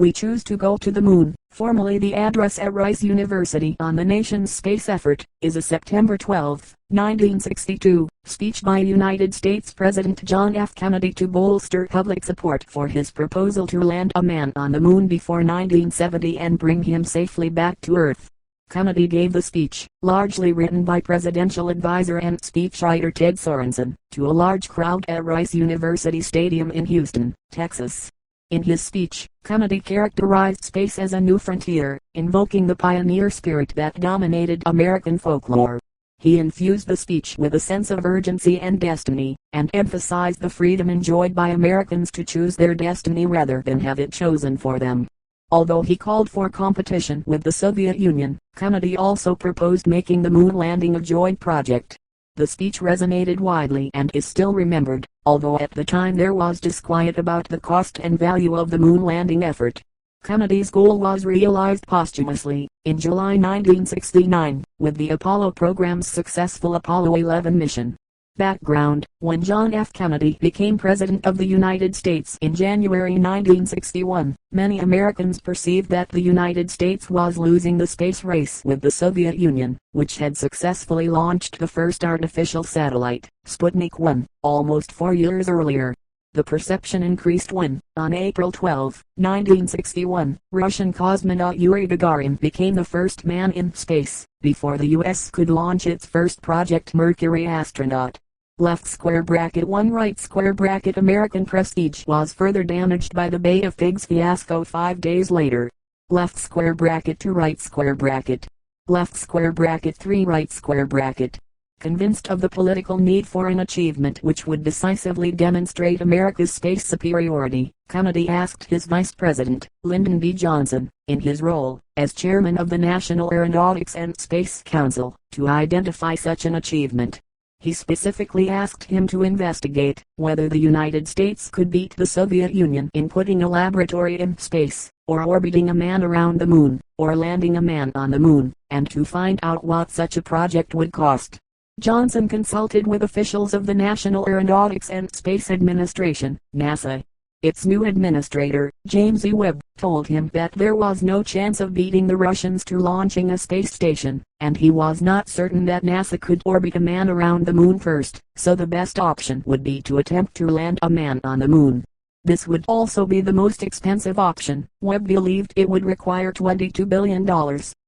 We choose to go to the moon. Formally, the address at Rice University on the nation's space effort is a September 12, 1962, speech by United States President John F. Kennedy to bolster public support for his proposal to land a man on the moon before 1970 and bring him safely back to Earth. Kennedy gave the speech, largely written by presidential advisor and speechwriter Ted Sorensen, to a large crowd at Rice University Stadium in Houston, Texas. In his speech, Kennedy characterized space as a new frontier, invoking the pioneer spirit that dominated American folklore. He infused the speech with a sense of urgency and destiny, and emphasized the freedom enjoyed by Americans to choose their destiny rather than have it chosen for them. Although he called for competition with the Soviet Union, Kennedy also proposed making the moon landing a joint project. The speech resonated widely and is still remembered, although at the time there was disquiet about the cost and value of the moon landing effort. Kennedy's goal was realized posthumously, in July 1969, with the Apollo program's successful Apollo 11 mission. Background: when John F. Kennedy became President of the United States in January 1961, many Americans perceived that the United States was losing the space race with the Soviet Union, which had successfully launched the first artificial satellite, Sputnik 1, almost 4 years earlier. The perception increased when, on April 12, 1961, Russian cosmonaut Yuri Gagarin became the first man in space, before the U.S. could launch its first Project Mercury astronaut. Left square bracket 1 right square bracket American prestige was further damaged by the Bay of Pigs fiasco 5 days later. Left square bracket 2 right square bracket. Left square bracket 3 right square bracket. Convinced of the political need for an achievement which would decisively demonstrate America's space superiority, Kennedy asked his Vice President, Lyndon B. Johnson, in his role as chairman of the National Aeronautics and Space Council, to identify such an achievement. He specifically asked him to investigate whether the United States could beat the Soviet Union in putting a laboratory in space, or orbiting a man around the moon, or landing a man on the moon, and to find out what such a project would cost. Johnson consulted with officials of the National Aeronautics and Space Administration, NASA. Its new administrator, James E. Webb, told him that there was no chance of beating the Russians to launching a space station, and he was not certain that NASA could orbit a man around the moon first, so the best option would be to attempt to land a man on the moon. This would also be the most expensive option. Webb believed it would require $22 billion,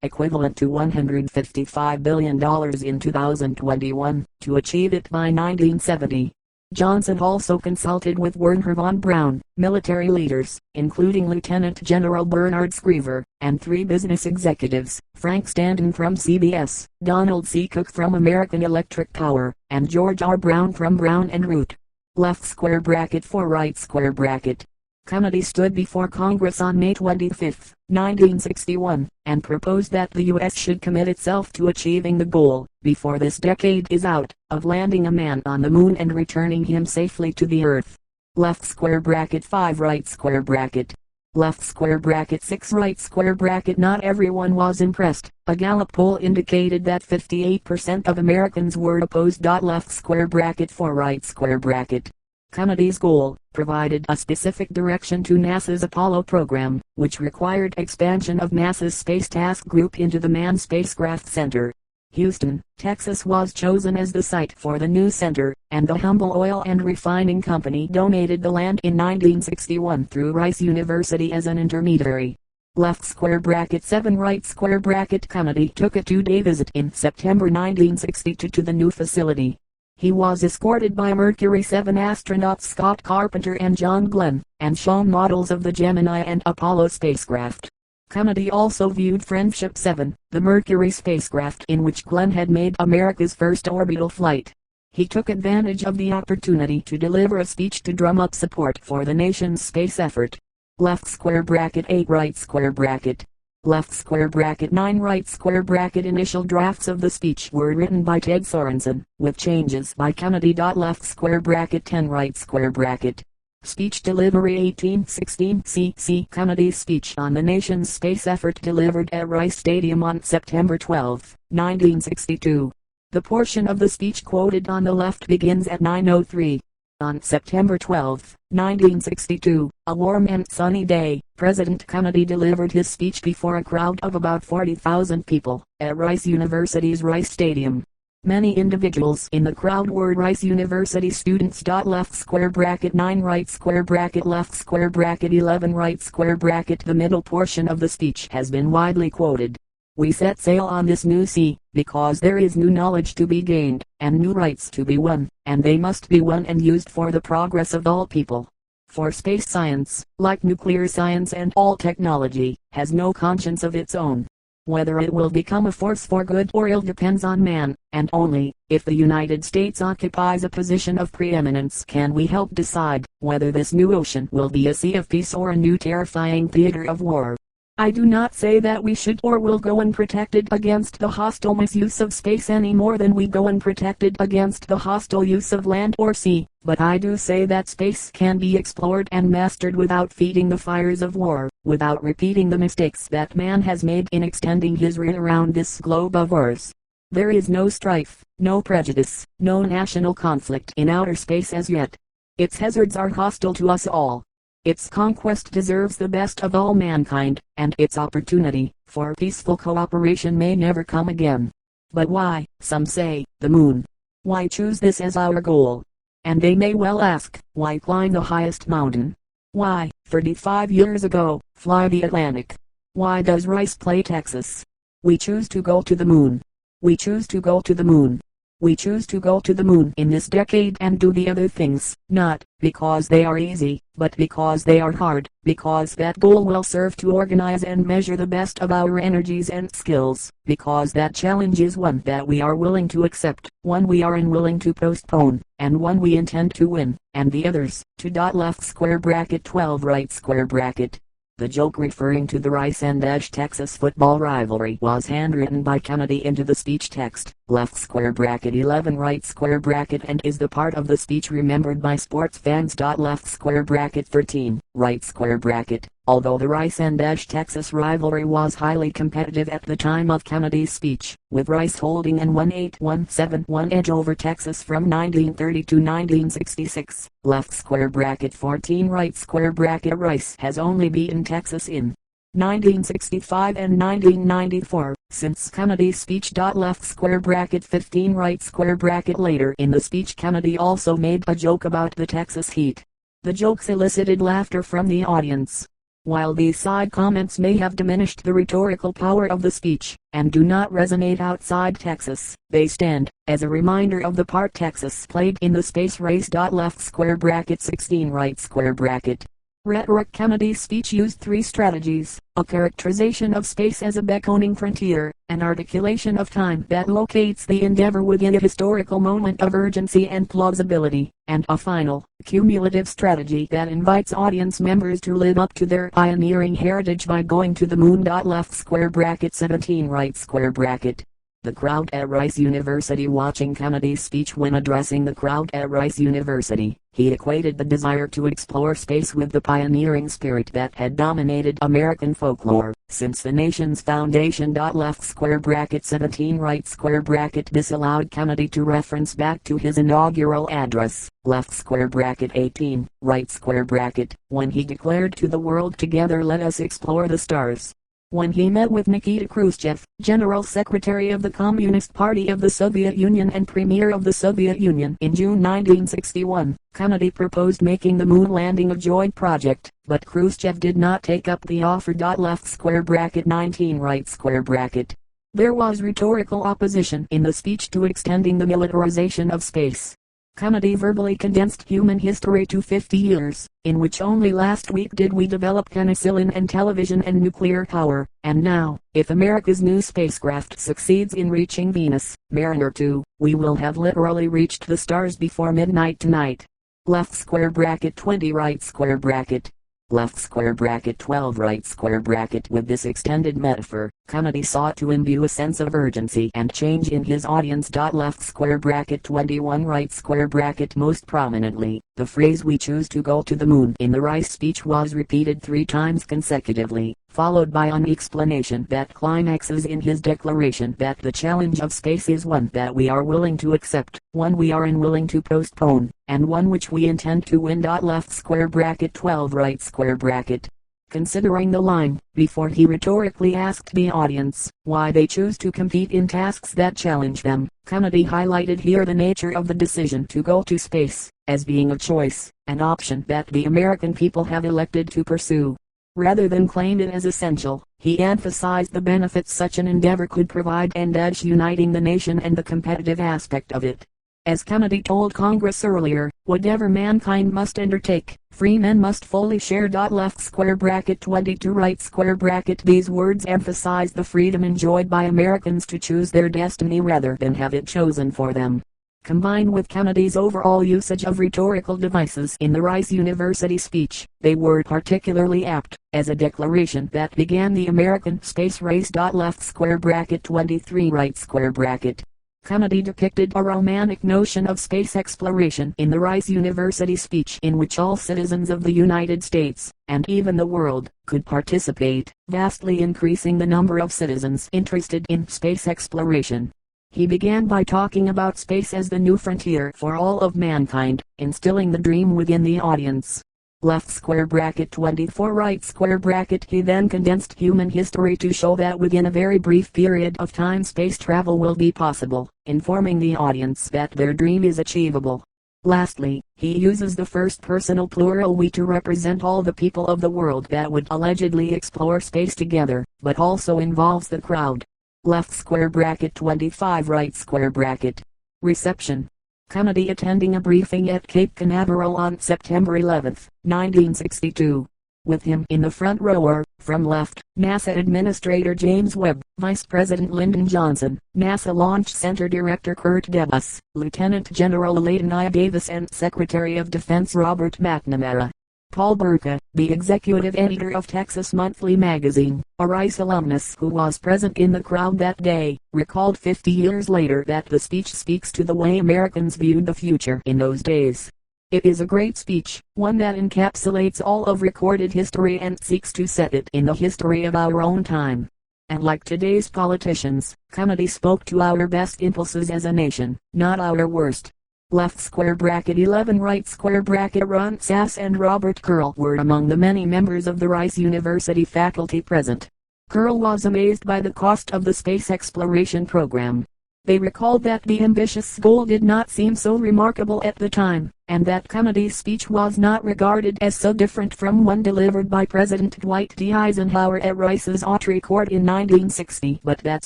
equivalent to $155 billion in 2021, to achieve it by 1970. Johnson also consulted with Wernher von Braun, military leaders, including Lieutenant General Bernard Screever, and 3 business executives, Frank Stanton from CBS, Donald C. Cook from American Electric Power, and George R. Brown from Brown and Root. Left square bracket 4 right square bracket. Kennedy stood before Congress on May 25, 1961, and proposed that the U.S. should commit itself to achieving the goal, before this decade is out, of landing a man on the moon and returning him safely to the Earth. Left square bracket 5 right square bracket. Left square bracket 6 right square bracket. Not everyone was impressed. A Gallup poll indicated that 58% of Americans were opposed. Left square bracket 4 right square bracket. Kennedy's goal provided a specific direction to NASA's Apollo program, which required expansion of NASA's Space Task Group into the Manned Spacecraft Center. Houston, Texas was chosen as the site for the new center, and the Humble Oil and Refining Company donated the land in 1961 through Rice University as an intermediary. Left square bracket 7 right square bracket. Kennedy took a 2-day visit in September 1962 to the new facility. He was escorted by Mercury 7 astronauts Scott Carpenter and John Glenn, and shown models of the Gemini and Apollo spacecraft. Kennedy also viewed Friendship 7, the Mercury spacecraft in which Glenn had made America's first orbital flight. He took advantage of the opportunity to deliver a speech to drum up support for the nation's space effort. Left square bracket 8 right square bracket. Left square bracket 9 right square bracket. Initial drafts of the speech were written by Ted Sorensen, with changes by Kennedy. Left square bracket 10 right square bracket. Speech delivery 1816 CC. Kennedy's speech on the nation's space effort delivered at Rice Stadium on September 12, 1962. The portion of the speech quoted on the left begins at 9:03. On September 12, 1962, a warm and sunny day, President Kennedy delivered his speech before a crowd of about 40,000 people, at Rice University's Rice Stadium. Many individuals in the crowd were Rice University students. Left square bracket 9 right square bracket left square bracket 11 right square bracket. The middle portion of the speech has been widely quoted. We set sail on this new sea, because there is new knowledge to be gained, and new rights to be won, and they must be won and used for the progress of all people. For space science, like nuclear science and all technology, has no conscience of its own. Whether it will become a force for good or ill depends on man, and only, if the United States occupies a position of preeminence, can we help decide whether this new ocean will be a sea of peace or a new terrifying theater of war. I do not say that we should or will go unprotected against the hostile misuse of space any more than we go unprotected against the hostile use of land or sea, but I do say that space can be explored and mastered without feeding the fires of war, without repeating the mistakes that man has made in extending his reign around this globe of ours. There is no strife, no prejudice, no national conflict in outer space as yet. Its hazards are hostile to us all. Its conquest deserves the best of all mankind, and its opportunity for peaceful cooperation may never come again. But why, some say, the moon? Why choose this as our goal? And they may well ask, why climb the highest mountain? Why, 35 years ago, fly the Atlantic? Why does Rice play Texas? We choose to go to the moon. We choose to go to the moon. We choose to go to the moon in this decade and do the other things, not because they are easy, but because they are hard, because that goal will serve to organize and measure the best of our energies and skills, because that challenge is one that we are willing to accept, one we are unwilling to postpone, and one we intend to win, and the others, to left square bracket 12 right square bracket. The joke referring to the Rice and Texas football rivalry was handwritten by Kennedy into the speech text, left square bracket 11 right square bracket, and is the part of the speech remembered by sports fans. Left square bracket 13 right square bracket. Although the Rice and Texas rivalry was highly competitive at the time of Kennedy's speech, with Rice holding an 1-8-1-7-1 edge over Texas from 1930 to 1966, left square bracket 14 right square bracket Rice has only beaten Texas in 1965 and 1994, since Kennedy's speech. Left square bracket 15 right square bracket. Later in the speech, Kennedy also made a joke about the Texas heat. The jokes elicited laughter from the audience. While these side comments may have diminished the rhetorical power of the speech, and do not resonate outside Texas, they stand as a reminder of the part Texas played in the space race. Left square bracket 16 right square bracket. Rhetoric. Kennedy's speech used three strategies: a characterization of space as a beckoning frontier, an articulation of time that locates the endeavor within a historical moment of urgency and plausibility, and a final, cumulative strategy that invites audience members to live up to their pioneering heritage by going to the moon. Left square bracket 17 right square bracket. The crowd at Rice University watching Kennedy's speech. When addressing the crowd at Rice University, he equated the desire to explore space with the pioneering spirit that had dominated American folklore since the nation's foundation. Left square bracket 17 right square bracket. This allowed Kennedy to reference back to his inaugural address, left square bracket 18 right square bracket, when he declared to the world, "Together let us explore the stars." When he met with Nikita Khrushchev, General Secretary of the Communist Party of the Soviet Union and Premier of the Soviet Union, in June 1961, Kennedy proposed making the moon landing a joint project, but Khrushchev did not take up the offer. Left square bracket 19 right square bracket. There was rhetorical opposition in the speech to extending the militarization of space. Kennedy verbally condensed human history to 50 years, in which only last week did we develop penicillin and television and nuclear power, and now, if America's new spacecraft succeeds in reaching Venus, Mariner 2, we will have literally reached the stars before midnight tonight. Left square bracket 20 right square bracket. Left square bracket 12 right square bracket. With this extended metaphor, Kennedy sought to imbue a sense of urgency and change in his audience. Left square bracket 21 right square bracket. Most prominently, the phrase "we choose to go to the moon" in the Rice speech was repeated 3 times consecutively, followed by an explanation that climaxes in his declaration that the challenge of space is one that we are willing to accept, one we are unwilling to postpone, and one which we intend to win. Left square bracket 12 right square bracket. Considering the line, before he rhetorically asked the audience why they choose to compete in tasks that challenge them, Kennedy highlighted here the nature of the decision to go to space, as being a choice, an option that the American people have elected to pursue. Rather than claim it as essential, he emphasized the benefits such an endeavor could provide and edged uniting the nation and the competitive aspect of it. As Kennedy told Congress earlier, whatever mankind must undertake, free men must fully share. Left square bracket 22 right square bracket. These words emphasize the freedom enjoyed by Americans to choose their destiny rather than have it chosen for them. Combined with Kennedy's overall usage of rhetorical devices in the Rice University speech, they were particularly apt, as a declaration that began the American space race. Left square bracket 23 right square bracket. Kennedy depicted a romantic notion of space exploration in the Rice University speech in which all citizens of the United States, and even the world, could participate, vastly increasing the number of citizens interested in space exploration. He began by talking about space as the new frontier for all of mankind, instilling the dream within the audience. Left square bracket 24 right square bracket. He then condensed human history to show that within a very brief period of time space travel will be possible, informing the audience that their dream is achievable. Lastly, he uses the first personal plural we to represent all the people of the world that would allegedly explore space together, but also involves the crowd. Left square bracket 25 right square bracket. Reception. Kennedy attending a briefing at Cape Canaveral on September 11, 1962. With him in the front row are, from left, NASA Administrator James Webb, Vice President Lyndon Johnson, NASA Launch Center Director Kurt Debus, Lieutenant General Leighton I. Davis and Secretary of Defense Robert McNamara. Paul Burka, the executive editor of Texas Monthly magazine, a Rice alumnus who was present in the crowd that day, recalled 50 years later that the speech speaks to the way Americans viewed the future in those days. It is a great speech, one that encapsulates all of recorded history and seeks to set it in the history of our own time. And like today's politicians, Kennedy spoke to our best impulses as a nation, not our worst. Left square bracket 11 right square bracket. Ron Sass and Robert Curl were among the many members of the Rice University faculty present. Curl was amazed by the cost of the space exploration program. They recalled that the ambitious goal did not seem so remarkable at the time, and that Kennedy's speech was not regarded as so different from one delivered by President Dwight D. Eisenhower at Rice's Autry Court in 1960. But that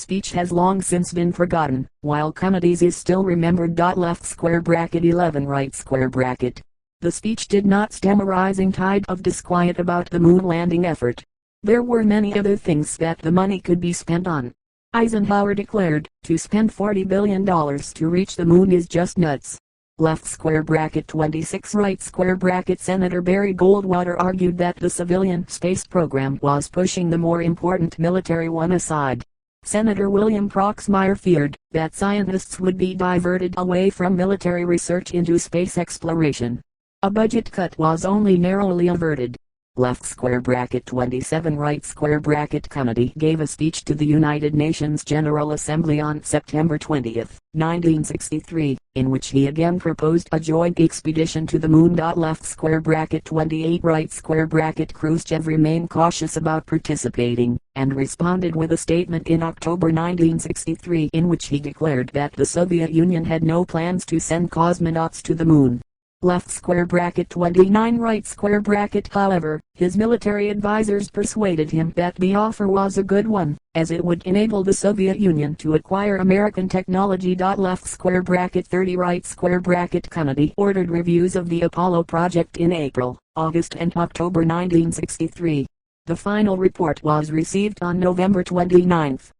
speech has long since been forgotten, while Kennedy's is still remembered. Left square bracket 11 right square bracket. The speech did not stem a rising tide of disquiet about the moon landing effort. There were many other things that the money could be spent on. Eisenhower declared, to spend $40 billion to reach the moon is just nuts. Left square bracket 26 right square bracket. Senator Barry Goldwater argued that the civilian space program was pushing the more important military one aside. Senator William Proxmire feared that scientists would be diverted away from military research into space exploration. A budget cut was only narrowly averted. Left square bracket 27 right square bracket. Kennedy gave a speech to the United Nations General Assembly on September 20, 1963, in which he again proposed a joint expedition to the moon. Left square bracket 28 right square bracket. Khrushchev remained cautious about participating, and responded with a statement in October 1963 in which he declared that the Soviet Union had no plans to send cosmonauts to the moon. Left square bracket 29 right square bracket. However, his military advisors persuaded him that the offer was a good one, as it would enable the Soviet Union to acquire American technology. Left square bracket 30 right square bracket. Kennedy ordered reviews of the Apollo project in April, August and October 1963. The final report was received on November 29,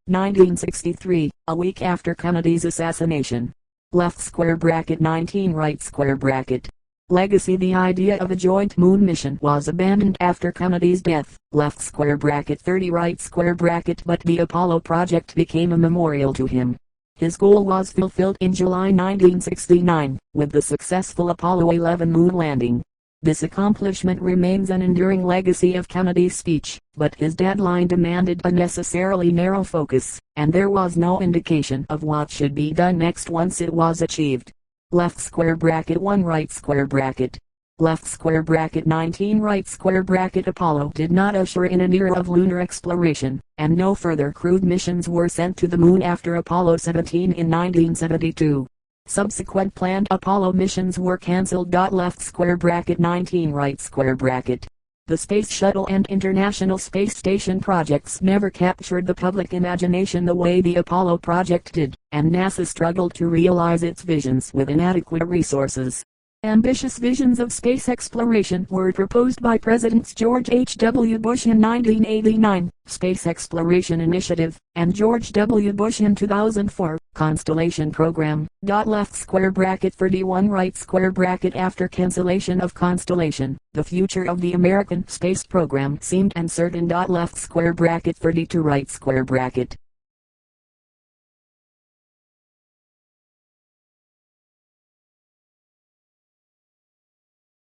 1963, a week after Kennedy's assassination. Left square bracket 19 right square bracket. Legacy. The idea of a joint moon mission was abandoned after Kennedy's death. Left square bracket 30 right square bracket. But the Apollo project became a memorial to him. His goal was fulfilled in July 1969, with the successful Apollo 11 moon landing. This accomplishment remains an enduring legacy of Kennedy's speech, but his deadline demanded a necessarily narrow focus, and there was no indication of what should be done next once it was achieved. left square bracket 1 right square bracket. Left square bracket 19 right square bracket. Apollo did not usher in an era of lunar exploration, and no further crewed missions were sent to the moon after Apollo 17 in 1972. Subsequent planned Apollo missions were cancelled. Left square bracket 19 right square bracket. The Space Shuttle and International Space Station projects never captured the public imagination the way the Apollo project did, and NASA struggled to realize its visions with inadequate resources. Ambitious visions of space exploration were proposed by Presidents George H. W. Bush in 1989, Space Exploration Initiative, and George W. Bush in 2004, Constellation Program. Left square bracket 31 right square bracket. After cancellation of Constellation, the future of the American space program seemed uncertain. Left square bracket 32 right square bracket.